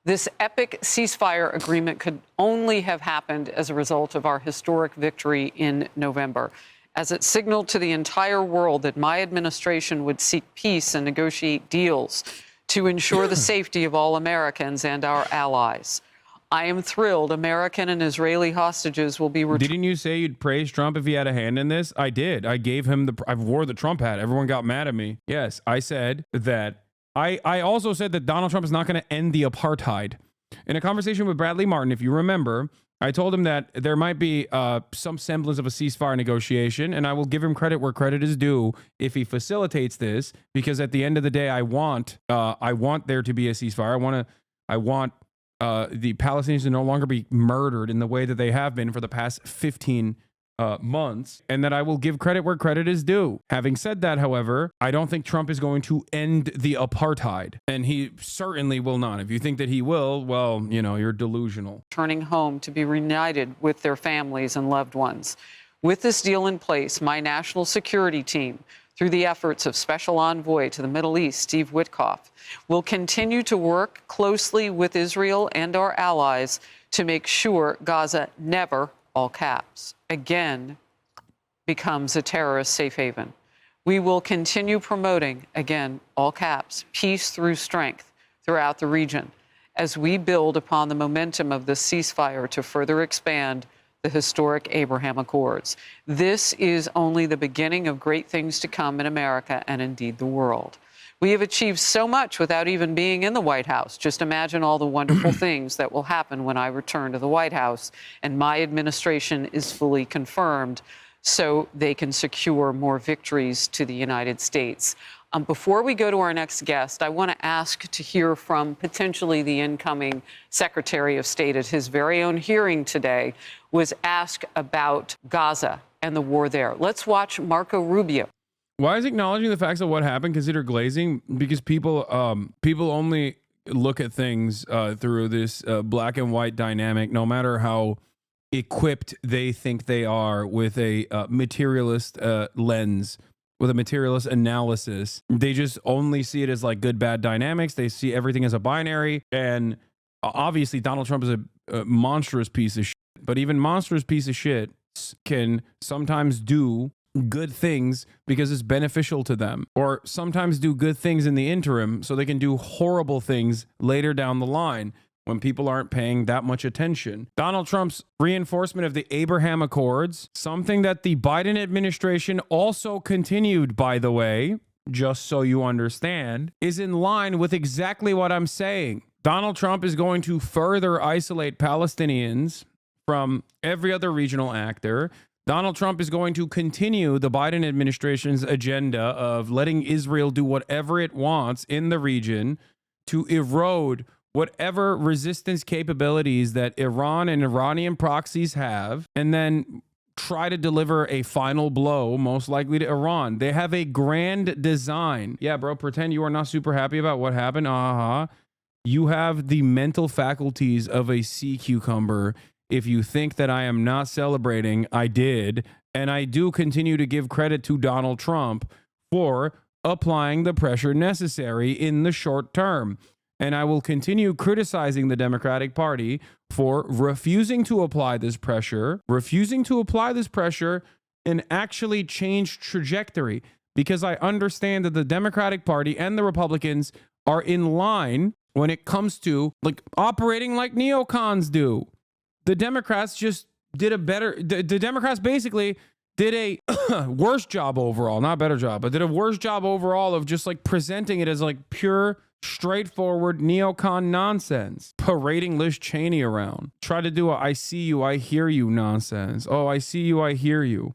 This epic ceasefire agreement could only have happened as a result of our historic victory in November, as it signaled to the entire world that my administration would seek peace and negotiate deals to ensure the safety of all Americans and our allies. I am thrilled American and Israeli hostages will be returned. Didn't you say you'd praise Trump if he had a hand in this? I did. I gave him I wore the Trump hat. Everyone got mad at me. Yes, I said that. I also said that Donald Trump is not going to end the apartheid. In a conversation with Bradley Martin, if you remember, I told him that there might be some semblance of a ceasefire negotiation, and I will give him credit where credit is due if he facilitates this, because at the end of the day, I want there to be a ceasefire. I want the Palestinians to no longer be murdered in the way that they have been for the past 15 months, and that I will give credit where credit is due. Having said that, however, I don't think Trump is going to end the apartheid, and he certainly will not. If you think that he will, well, you know, you're delusional. Returning home to be reunited with their families and loved ones. With this deal in place, my national security team, through the efforts of Special Envoy to the Middle East, Steve Witkoff, will continue to work closely with Israel and our allies to make sure Gaza never, all caps, again becomes a terrorist safe haven. We will continue promoting, again, all caps, peace through strength throughout the region as we build upon the momentum of the ceasefire to further expand the historic Abraham Accords. This is only the beginning of great things to come in America and indeed the world. We have achieved so much without even being in the White House. Just imagine all the wonderful things that will happen when I return to the White House and my administration is fully confirmed so they can secure more victories to the United States. Before we go to our next guest, I want to ask to hear from potentially the incoming Secretary of State at his very own hearing today, was asked about Gaza and the war there. Let's watch Marco Rubio. Why is acknowledging the facts of what happened considered glazing? Because people only look at things through this black and white dynamic, no matter how equipped they think they are with a materialist lens, with a materialist analysis. They just only see it as like good, bad dynamics. They see everything as a binary. And obviously Donald Trump is a monstrous piece of shit, but even monstrous piece of shit can sometimes do good things because it's beneficial to them, or sometimes do good things in the interim so they can do horrible things later down the line when people aren't paying that much attention. Donald Trump's reinforcement of the Abraham Accords, something that the Biden administration also continued, by the way, just so you understand, is in line with exactly what I'm saying. Donald Trump is going to further isolate Palestinians from every other regional actor. Donald Trump is going to continue the Biden administration's agenda of letting Israel do whatever it wants in the region to erode whatever resistance capabilities that Iran and Iranian proxies have, and then try to deliver a final blow, most likely to Iran. They have a grand design. Yeah, bro, pretend you are not super happy about what happened. You have the mental faculties of a sea cucumber. If you think that I am not celebrating, I did. And I do continue to give credit to Donald Trump for applying the pressure necessary in the short term. And I will continue criticizing the Democratic Party for refusing to apply this pressure, and actually change trajectory. Because I understand that the Democratic Party and the Republicans are in line when it comes to like operating like neocons do. The Democrats just did the Democrats basically did a worse job overall, not better job, but did a worse job overall of just like presenting it as like pure, straightforward neocon nonsense, parading Liz Cheney around. Try to do a I see you, I hear you nonsense. Oh, I see you, I hear you.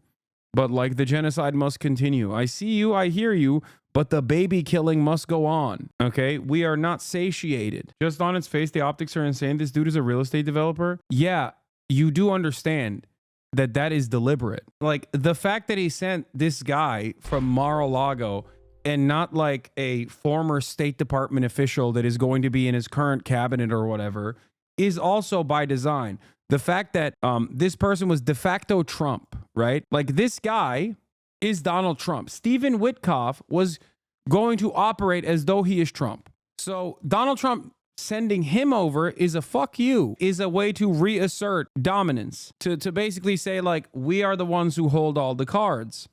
But like the genocide must continue. I see you, I hear you, but the baby killing must go on. Okay, we are not satiated. Just on its face, the optics are insane. This dude is a real estate developer. Yeah, you do understand that that is deliberate. Like the fact that he sent this guy from Mar-a-Lago and not like a former State Department official that is going to be in his current cabinet or whatever is also by design. The fact that this person was de facto Trump, right? Like this guy is Donald Trump. Stephen Witkoff was going to operate as though he is Trump. So Donald Trump sending him over is a fuck you, is a way to reassert dominance, to basically say, like, we are the ones who hold all the cards.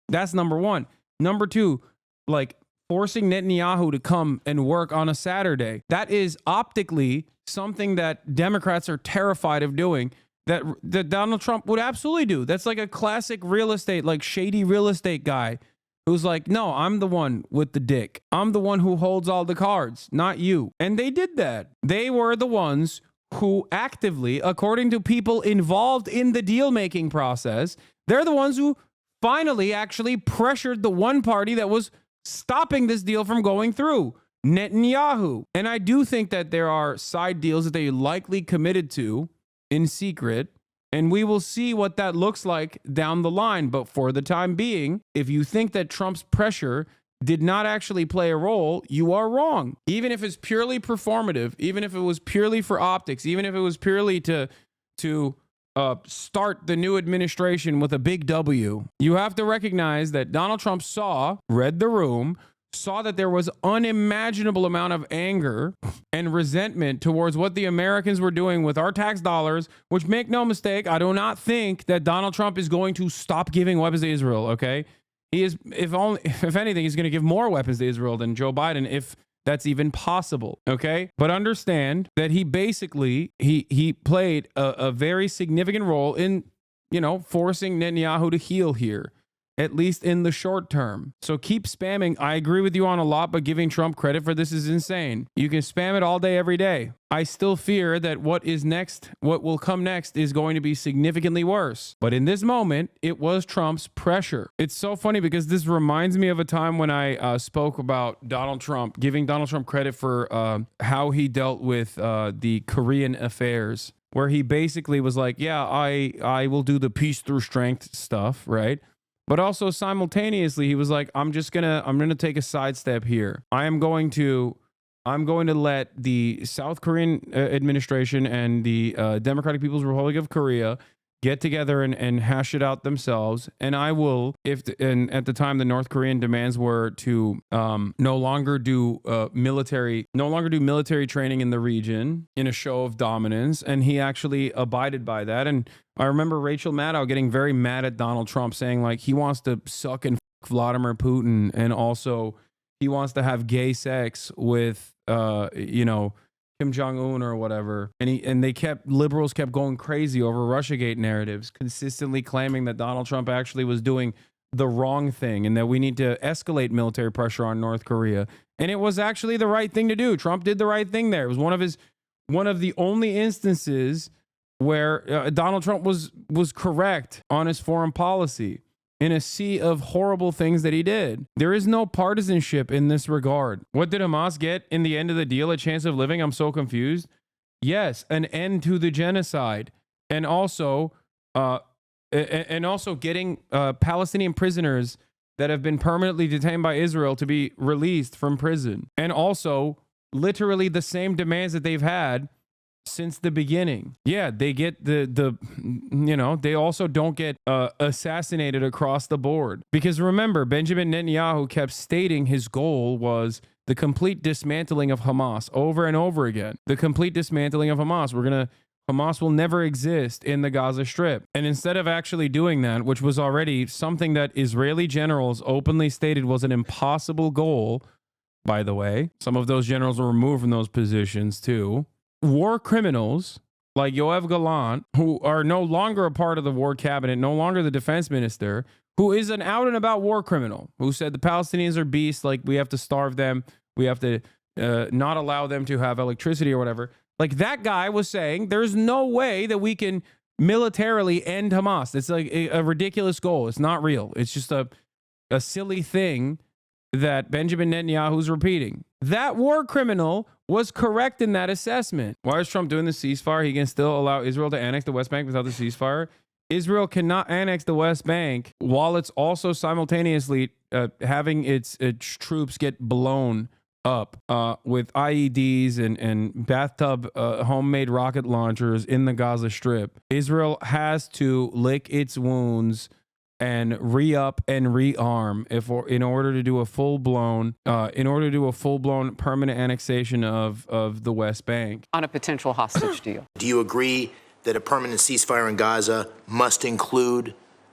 That's number one. Number two, like, forcing Netanyahu to come and work on a Saturday. That is optically something that Democrats are terrified of doing, that Donald Trump would absolutely do. That's like a classic real estate, like shady real estate guy who's like, no, I'm the one with the dick. I'm the one who holds all the cards, not you. And they did that. They were the ones who actively, according to people involved in the deal-making process, they're the ones who finally actually pressured the one party that was stopping this deal from going through, Netanyahu. And I do think that there are side deals that they likely committed to in secret, and we will see what that looks like down the line. But for the time being, if you think that Trump's pressure did not actually play a role, you are wrong. Even if it's purely performative, even if it was purely for optics, even if it was purely to start the new administration with a big W, you have to recognize that Donald Trump read the room, saw that there was unimaginable amount of anger and resentment towards what the Americans were doing with our tax dollars, which, make no mistake, I do not think that Donald Trump is going to stop giving weapons to Israel, okay? He is, if anything, he's going to give more weapons to Israel than Joe Biden, if that's even possible, okay? But understand that he basically, he played a very significant role in, forcing Netanyahu to heel here, at least in the short term. So keep spamming. I agree with you on a lot, but giving Trump credit for this is insane. You can spam it all day, every day. I still fear that what will come next is going to be significantly worse. But in this moment, it was Trump's pressure. It's so funny because this reminds me of a time when I spoke about Donald Trump, giving Donald Trump credit for how he dealt with the Korean affairs, where he basically was like, yeah, I will do the peace through strength stuff, right? But also simultaneously, he was like, I'm gonna take a sidestep here. I'm going to let the South Korean administration and the Democratic People's Republic of Korea get together and hash it out themselves. And I will, and at the time, the North Korean demands were to no longer do military training in the region in a show of dominance. And he actually abided by that. And I remember Rachel Maddow getting very mad at Donald Trump, saying like he wants to suck and fuck Vladimir Putin, and also he wants to have gay sex with Kim Jong-un or whatever. And liberals kept going crazy over Russiagate narratives, consistently claiming that Donald Trump actually was doing the wrong thing and that we need to escalate military pressure on North Korea. And it was actually the right thing to do. Trump did the right thing there. It was one of the only instances where Donald Trump was correct on his foreign policy in a sea of horrible things that he did. There is no partisanship in this regard. What did Hamas get in the end of the deal? A chance of living? I'm so confused. Yes, an end to the genocide, and also getting Palestinian prisoners that have been permanently detained by Israel to be released from prison, and also literally the same demands that they've had since the beginning. Yeah, they get they also don't get assassinated across the board. Because remember, Benjamin Netanyahu kept stating his goal was the complete dismantling of Hamas over and over again. The complete dismantling of Hamas. Hamas will never exist in the Gaza Strip. And instead of actually doing that, which was already something that Israeli generals openly stated was an impossible goal, by the way, some of those generals were removed from those positions too. War criminals like Yoav Gallant, who are no longer a part of the war cabinet, no longer the defense minister, who is an out and about war criminal, who said the Palestinians are beasts, like we have to starve them, we have to not allow them to have electricity or whatever. Like that guy was saying, there's no way that we can militarily end Hamas. It's like a ridiculous goal. It's not real. It's just a silly thing that Benjamin Netanyahu's repeating. That war criminal was correct in that assessment. Why is Trump doing the ceasefire? He can still allow Israel to annex the West Bank without the ceasefire. Israel cannot annex the West Bank while it's also simultaneously having its troops get blown up with IEDs and bathtub homemade rocket launchers in the Gaza Strip. Israel has to lick its wounds and re-up and rearm in order to do a full-blown permanent annexation of the West Bank on a potential hostage deal. Do you agree that a permanent ceasefire in Gaza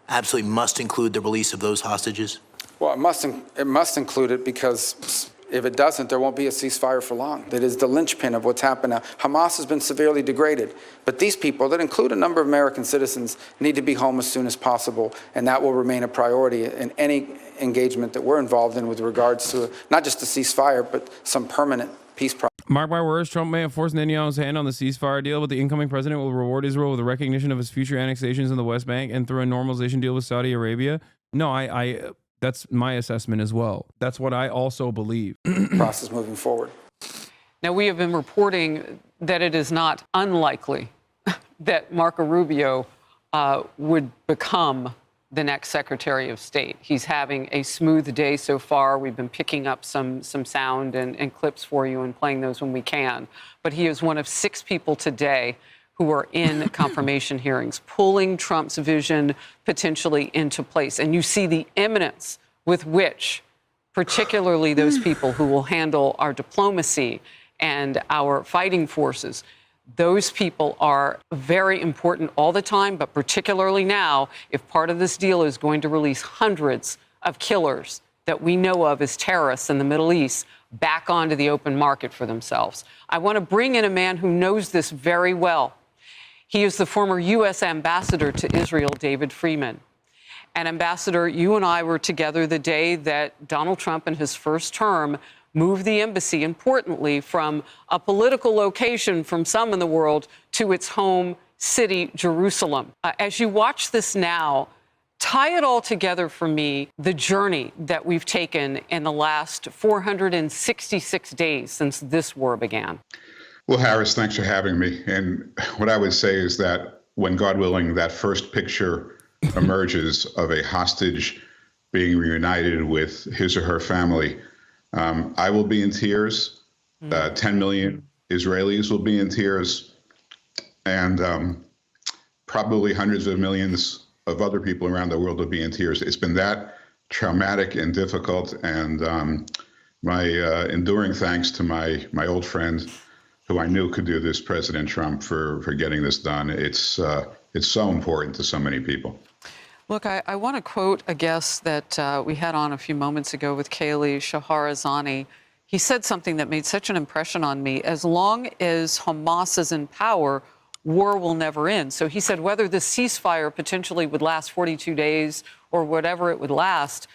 absolutely must include the release of those hostages? Well, it must include it, because if it doesn't, there won't be a ceasefire for long. That is the linchpin of what's happened now. Hamas has been severely degraded, but these people, that include a number of American citizens, need to be home as soon as possible, and that will remain a priority in any engagement that we're involved in with regards to not just a ceasefire, but some permanent peace process. Mark my words, Trump may have forced Netanyahu's hand on the ceasefire deal, but the incoming president will reward Israel with a recognition of his future annexations in the West Bank and through a normalization deal with Saudi Arabia. No, that's my assessment as well. That's what I also believe. Process moving forward. Now, we have been reporting that it is not unlikely that Marco Rubio would become the next Secretary of State. He's having a smooth day so far. We've been picking up some sound and clips for you and playing those when we can. But he is one of 6 people today who are in confirmation hearings, pulling Trump's vision potentially into place. And you see the imminence with which, particularly those people who will handle our diplomacy and our fighting forces, those people are very important all the time, but particularly now, if part of this deal is going to release hundreds of killers that we know of as terrorists in the Middle East back onto the open market for themselves. I want to bring in a man who knows this very well. He is the former U.S. ambassador to Israel, David Freeman. And Ambassador, you and I were together the day that Donald Trump in his first term moved the embassy, importantly, from a political location from some in the world to its home city, Jerusalem. As you watch this now, tie it all together for me, the journey that we've taken in the last 466 days since this war began. Well, Harris, thanks for having me. And what I would say is that when, God willing, that first picture emerges of a hostage being reunited with his or her family, I will be in tears. 10 million Israelis will be in tears. And probably hundreds of millions of other people around the world will be in tears. It's been that traumatic and difficult. And my enduring thanks to my old friend, who I knew could do this, President Trump, for getting this done. It's so important to so many people. Look, I want to quote a guest that we had on a few moments ago with Kaylee, Shahrazani. He said something that made such an impression on me. As long as Hamas is in power, war will never end. So he said whether the ceasefire potentially would last 42 days or whatever it would last,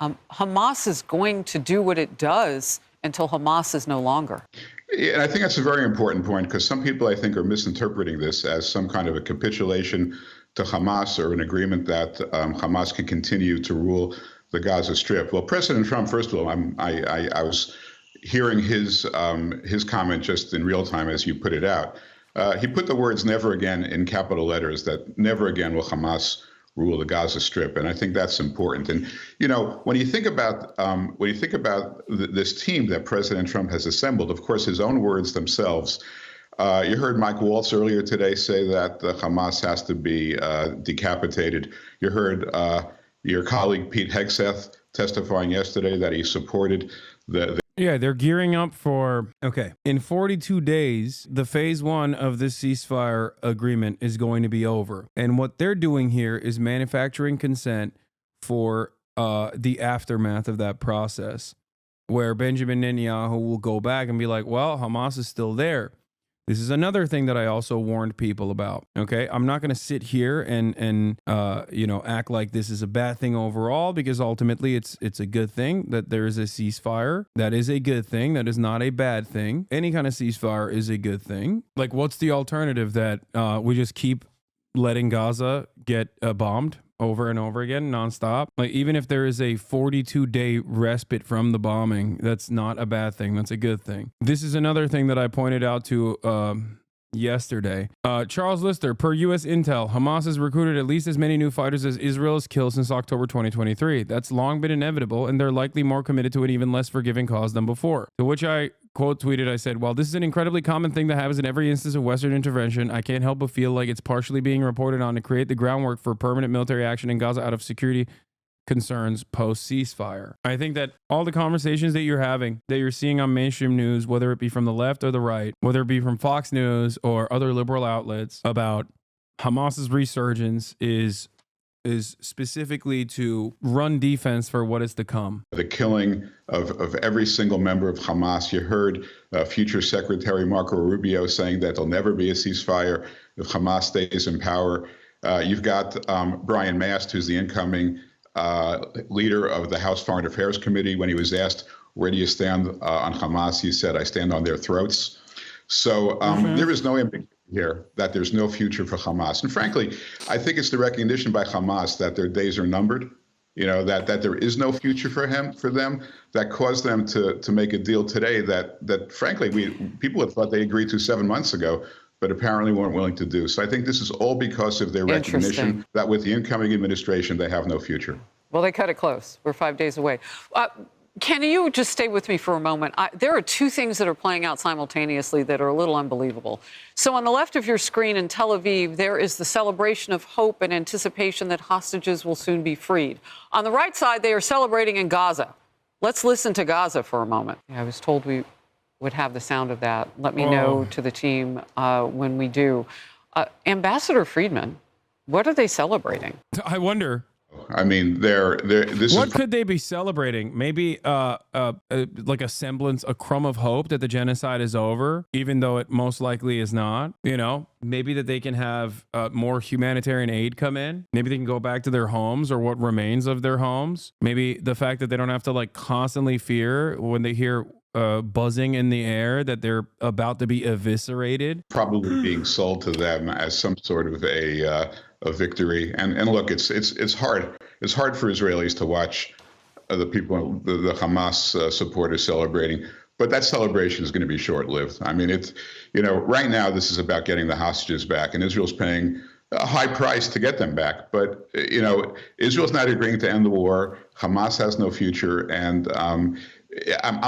Hamas is going to do what it does until Hamas is no longer. Yeah, and I think that's a very important point, because some people, I think, are misinterpreting this as some kind of a capitulation to Hamas or an agreement that Hamas can continue to rule the Gaza Strip. Well, President Trump, first of all, I was hearing his comment just in real time as you put it out. He put the words "never again" in capital letters, that never again will Hamas rule the Gaza Strip, and I think that's important. And you know, when you think about this team that President Trump has assembled, of course, his own words themselves. You heard Mike Waltz earlier today say that Hamas has to be decapitated. You heard your colleague Pete Hegseth testifying yesterday that he supported the. Yeah, they're gearing up for, in 42 days, the phase 1 of this ceasefire agreement is going to be over. And what they're doing here is manufacturing consent for the aftermath of that process, where Benjamin Netanyahu will go back and be like, well, Hamas is still there. This is another thing that I also warned people about. Okay, I'm not going to sit here and act like this is a bad thing overall, because ultimately it's a good thing that there is a ceasefire. That is a good thing. That is not a bad thing. Any kind of ceasefire is a good thing. Like, what's the alternative? That we just keep letting Gaza get bombed over and over again, nonstop? Like, even if there is a 42-day respite from the bombing, that's not a bad thing. That's a good thing. This is another thing that I pointed out to yesterday. Charles Lister, per U.S. intel, Hamas has recruited at least as many new fighters as Israel has killed since October 2023. That's long been inevitable, and they're likely more committed to an even less forgiving cause than before. To which I quote tweeted, I said, while this is an incredibly common thing that happens in every instance of Western intervention, I can't help but feel like it's partially being reported on to create the groundwork for permanent military action in Gaza out of security concerns post ceasefire. I think that all the conversations that you're having, that you're seeing on mainstream news, whether it be from the left or the right, whether it be from Fox News or other liberal outlets about Hamas's resurgence is specifically to run defense for what is to come. The killing of every single member of Hamas. You heard future Secretary Marco Rubio saying that there'll never be a ceasefire if Hamas stays in power. You've got Brian Mast, who's the incoming leader of the House Foreign Affairs Committee. When he was asked, where do you stand on Hamas? He said, I stand on their throats. So there is no ambiguity here that there's no future for Hamas. And frankly, I think it's the recognition by Hamas that their days are numbered, that there is no future for them, that caused them to make a deal today that frankly, people had thought they agreed to 7 months ago, but apparently weren't willing to do. So I think this is all because of their recognition that with the incoming administration, they have no future. Well, they cut it close. We're 5 days away. Can you just stay with me for a moment? There are two things that are playing out simultaneously that are a little unbelievable. So on the left of your screen in Tel Aviv, there is the celebration of hope and anticipation that hostages will soon be freed. On the right side, they are celebrating in Gaza. Let's listen to Gaza for a moment. I was told we would have the sound of that. Let me know to the team when we do. Ambassador Friedman, what are they celebrating? I wonder. I mean, what could they be celebrating? Maybe like a semblance, a crumb of hope that the genocide is over, even though it most likely is not. Maybe that they can have more humanitarian aid come in. Maybe they can go back to their homes or what remains of their homes. Maybe the fact that they don't have to like constantly fear when they hear buzzing in the air that they're about to be eviscerated. Probably being sold to them as some sort of a victory. And look, it's hard. It's hard for Israelis to watch the people, the Hamas supporters celebrating. But that celebration is going to be short-lived. I mean, right now this is about getting the hostages back, and Israel's paying a high price to get them back. But Israel's not agreeing to end the war. Hamas has no future, and I'm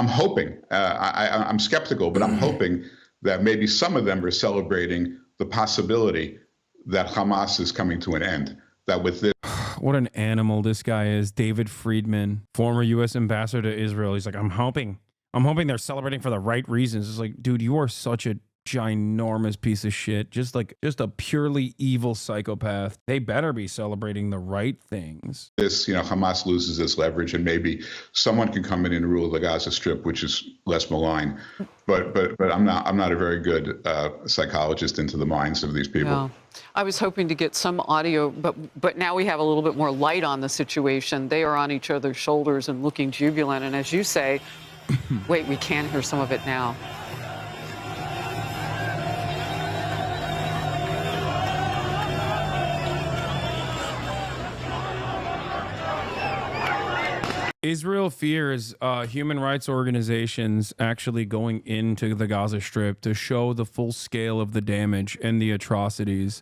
hoping. I'm skeptical, but I'm hoping that maybe some of them are celebrating the possibility that Hamas is coming to an end. That with this, what an animal this guy is, David Friedman, former U.S. ambassador to Israel. He's like, I'm hoping they're celebrating for the right reasons. It's like, dude, you are such a ginormous piece of shit. Just a purely evil psychopath. They better be celebrating the right things. Hamas loses its leverage, and maybe someone can come in and rule the Gaza Strip, which is less malign. But I'm not a very good psychologist into the minds of these people. Yeah. I was hoping to get some audio, but now we have a little bit more light on the situation. They are on each other's shoulders and looking jubilant. And as you say, wait, we can hear some of it now. Israel fears human rights organizations actually going into the Gaza Strip to show the full scale of the damage and the atrocities.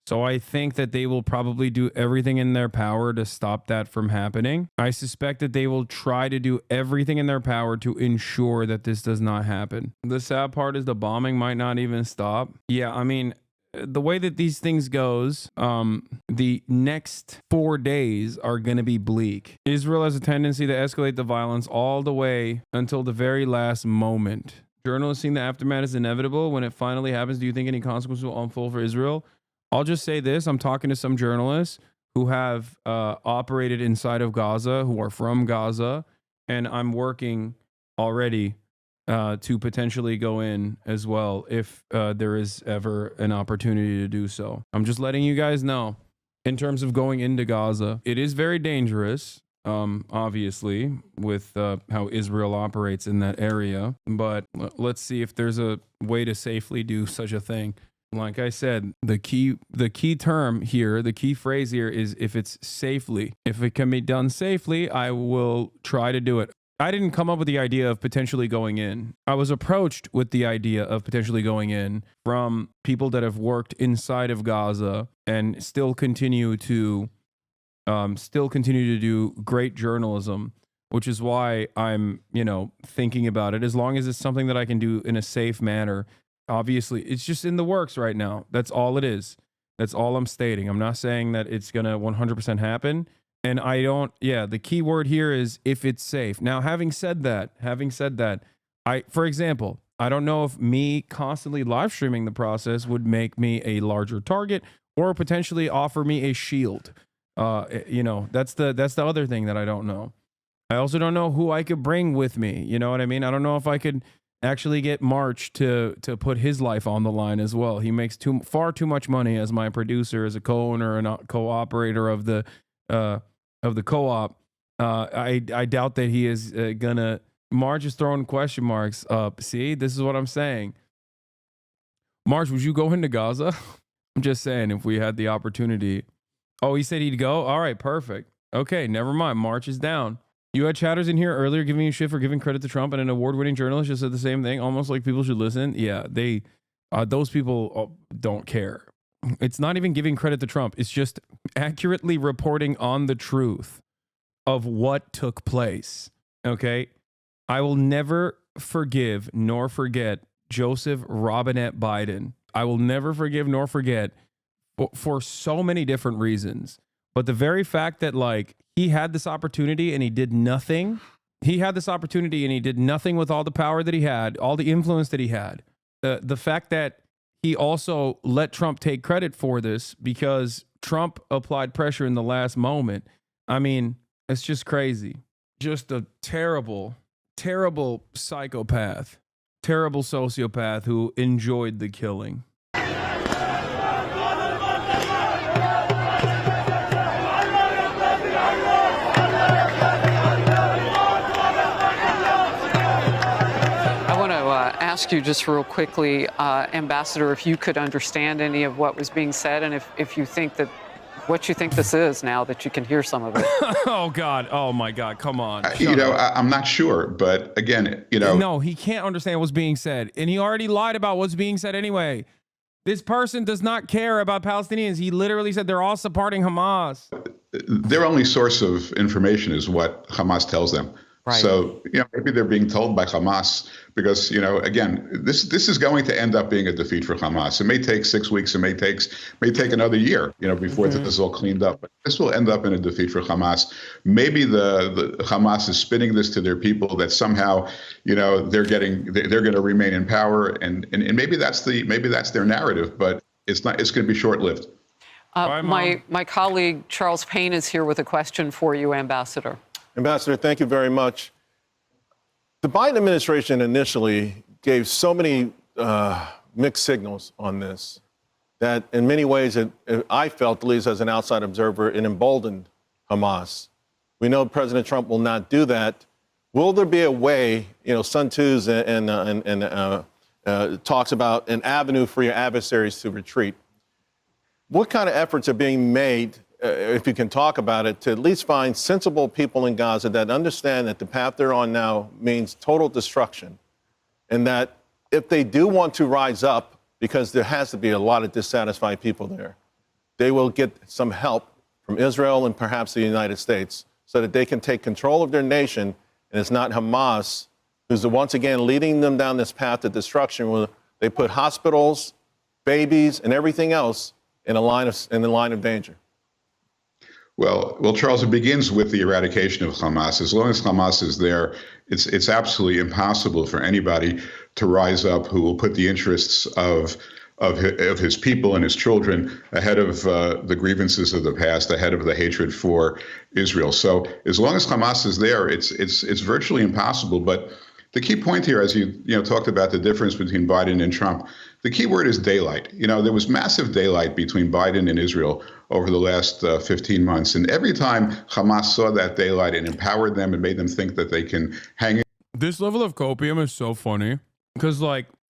So I think that they will probably do everything in their power to stop that from happening. I suspect that they will try to do everything in their power to ensure that this does not happen. The sad part is the bombing might not even stop. Yeah, I mean, the way that these things goes, the next 4 days are going to be bleak. Israel has a tendency to escalate the violence all the way until the very last moment. Journalists think the aftermath is inevitable. When it finally happens, do you think any consequences will unfold for Israel? I'll just say this. I'm talking to some journalists who have operated inside of Gaza, who are from Gaza, and I'm working already to potentially go in as well if there is ever an opportunity to do so. I'm just letting you guys know in terms of going into Gaza. It is very dangerous, obviously, with how Israel operates in that area. But let's see if there's a way to safely do such a thing. Like I said, the key term here, the key phrase here is if it's safely. If it can be done safely, I will try to do it. I didn't come up with the idea of potentially going in. I was approached with the idea of potentially going in from people that have worked inside of Gaza and still continue to do great journalism which is why I'm, thinking about it. As long as it's something that I can do in a safe manner. Obviously, it's just in the works right now. That's all it is. That's all I'm stating. I'm not saying that it's going to 100% happen. And the key word here is if it's safe. Now, having said that, for example, I don't know if me constantly live streaming the process would make me a larger target or potentially offer me a shield. That's the other thing that I don't know. I also don't know who I could bring with me. You know what I mean? I don't know if I could actually get March to put his life on the line as well. He makes far too much money as my producer, as a co-owner and a co-operator of the co-op. I doubt that he is gonna. March is throwing question marks up. See, this is what I'm saying. March, would you go into Gaza? I'm just saying, if we had the opportunity. Oh, he said he'd go? All right, perfect. Okay, never mind. March is down. You had chatters in here earlier giving you shit for giving credit to Trump, and an award-winning journalist just said the same thing, almost like people should listen. Yeah, those people don't care. It's not even giving credit to Trump. It's just accurately reporting on the truth of what took place. Okay? I will never forgive nor forget Joseph Robinette Biden. I will never forgive nor forget for so many different reasons. But the very fact that, he had this opportunity and he did nothing. He had this opportunity and he did nothing with all the power that he had, all the influence that he had. The fact that he also let Trump take credit for this because Trump applied pressure in the last moment. I mean, it's just crazy. Just a terrible, terrible psychopath, terrible sociopath who enjoyed the killing. Ask you just real quickly, Ambassador, if you could understand any of what was being said, and if you think that what you think this is now that you can hear some of it. Oh God! Oh my God! Come on! I'm not sure, but again, no, he can't understand what's being said, and he already lied about what's being said anyway. This person does not care about Palestinians. He literally said they're all supporting Hamas. Their only source of information is what Hamas tells them. Right. So, maybe they're being told by Hamas because, again, this is going to end up being a defeat for Hamas. It may take 6 weeks. It may take another year, before this is all cleaned up. But this will end up in a defeat for Hamas. Maybe the Hamas is spinning this to their people that somehow, they're going to remain in power, and maybe that's their narrative. But it's not. It's going to be short-lived. My colleague Charles Payne is here with a question for you, Ambassador. Ambassador, thank you very much. The Biden administration initially gave so many mixed signals on this that in many ways, I felt, at least as an outside observer, it emboldened Hamas. We know President Trump will not do that. Will there be a way, Sun Tzu's and talks about an avenue for your adversaries to retreat? What kind of efforts are being made, if you can talk about it, to at least find sensible people in Gaza that understand that the path they're on now means total destruction, and that if they do want to rise up, because there has to be a lot of dissatisfied people there, they will get some help from Israel and perhaps the United States so that they can take control of their nation, and it's not Hamas who's once again leading them down this path to destruction where they put hospitals, babies, and everything else in the line of danger. Well, Charles, it begins with the eradication of Hamas. As long as Hamas is there, it's absolutely impossible for anybody to rise up who will put the interests of his people and his children ahead of the grievances of the past, ahead of the hatred for Israel. So as long as Hamas is there, it's virtually impossible. But the key point here, as you talked about the difference between Biden and Trump, the key word is daylight. There was massive daylight between Biden and Israel over the last 15 months. And every time Hamas saw that daylight, it empowered them and made them think that they can hang in. This level of copium is so funny because,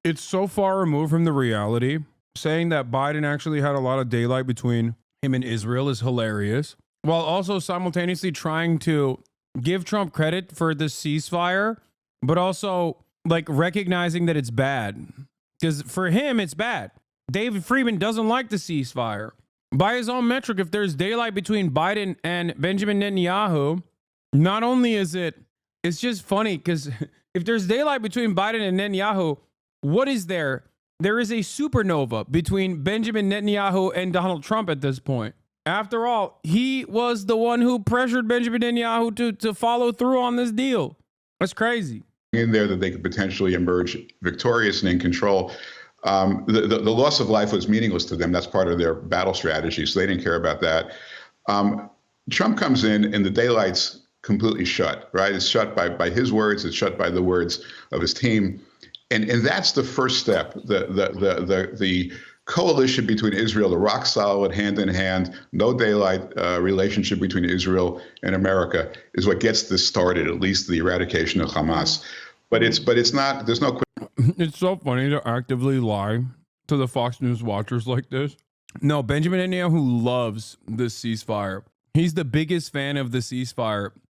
it's so far removed from the reality. Saying that Biden actually had a lot of daylight between him and Israel is hilarious, while also simultaneously trying to give Trump credit for the ceasefire, but also recognizing that it's bad. Because for him, it's bad. David Friedman doesn't like the ceasefire. By his own metric, if there's daylight between Biden and Benjamin Netanyahu, Not only is it's just funny because if there's daylight between Biden and Netanyahu, what is there? There is a supernova between Benjamin Netanyahu and Donald Trump at this point. After all, he was the one who pressured Benjamin Netanyahu to follow through on this deal. That's crazy. In there that they could potentially emerge victorious and in control. The loss of life was meaningless to them. That's part of their battle strategy, so they didn't care about that. Trump comes in and the daylight's completely shut, right? It's shut by his words. It's shut by the words of his team. And that's the first step. The coalition between Israel, the rock solid, hand in hand, no daylight relationship between Israel and America is what gets this started, at least the eradication of Hamas. But it's not, there's no. It's so funny to actively lie to the Fox News watchers like this. No, Benjamin Netanyahu loves the ceasefire. He's the biggest fan of the ceasefire